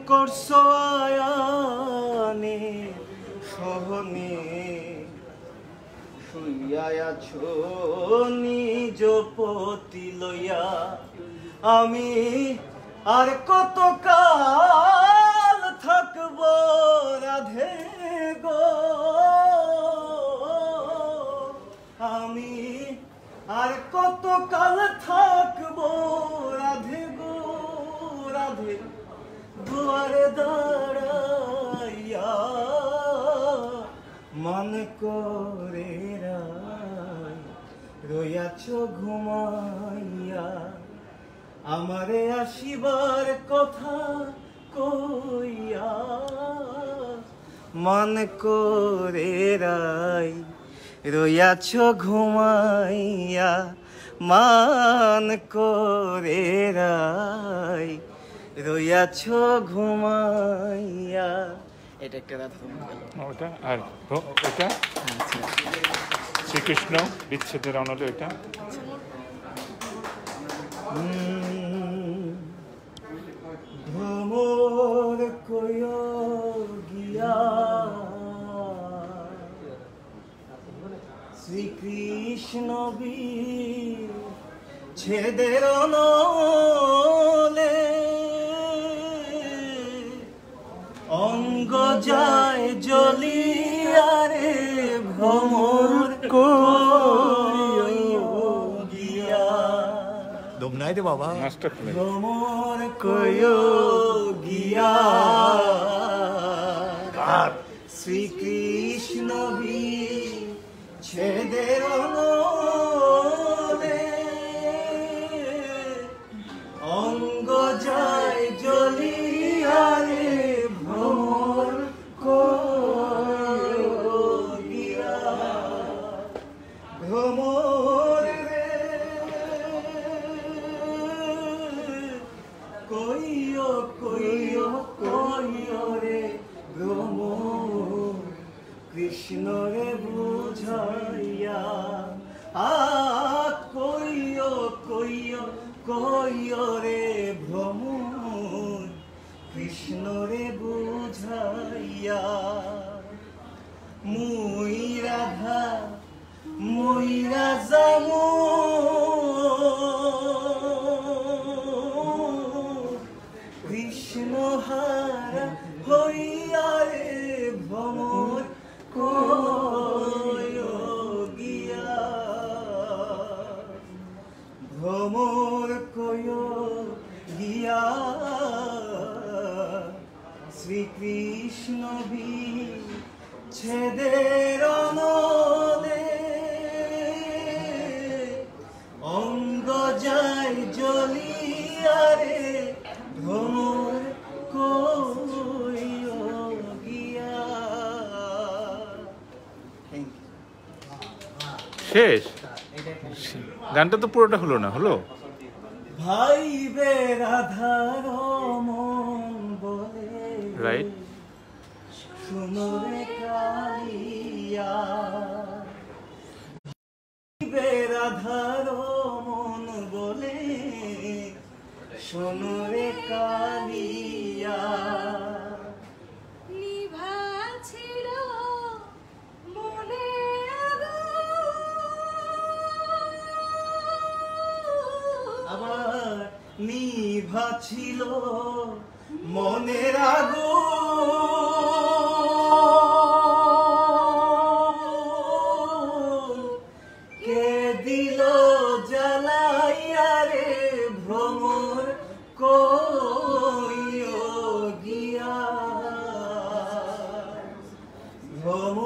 করছো আয়ানে সহনে শুইয়া আছো নিজ পতি লইয়া আমি আর কত কাল থাকব রাধে গো আমি আর কত কাল থাকব রাধে গো রাধে দুয়ারে দাঁড়াইয়া মন করে রইয়াছ ঘুমাইয়া আমারে আসিবার কথা কইয়া মন করে রইয়াছ ঘুমাইয়া মান করে রইয়াছ ঘুমাইয়া। এটা একটা রাধা ওটা আর ওটা শ্রীকৃষ্ণ বিচ্ছেদের অনলে ওইটা ভ্রমর কয় গিয়া শ্রীকৃষ্ণ বিচ্ছেদের অনলে অঙ্গ যায় জ্বলিয়ারে ভ্রমর গিয়া দমনাই রে বাবা ভ্রমর কয় গিয়া শ্রীকৃষ্ণ বিচ্ছেদের অনলে অঙ্গ যায় জ্বলিয়ারে ভ্রমর গিয়া ভ্রমর রে কইও কইও কইও রে ভ্রমর কৃষ্ণ রে বুঝাইয়া কইও কইও কইও রে ভ্রমর কৃষ্ণ রে বুঝাইয়া মুই রাধা মুই রাজামু কৃষ্ণ হারা হইয়া রে ভ্রমর গিয়া ভ্রমর কয় গিয়া শ্রীকৃষ্ণ বিচ্ছেদের অনলে অঙ্গ যায় জ্বলিয়ারে ভ্রমর গিয়া। শেষ গানটা তো পুরোটা হলো না হলো ভাই বে রাধার মন বলে রাইট শুনো রে কালিয়া বে রাধার মন বলে শুনো রে কালিয়া নিভা ছিল মনে আবার নিভা ছিল মনের আগুন কে দিল জ্বালাইয়া রে ভ্রমর কইও গিয়া ভ্রমর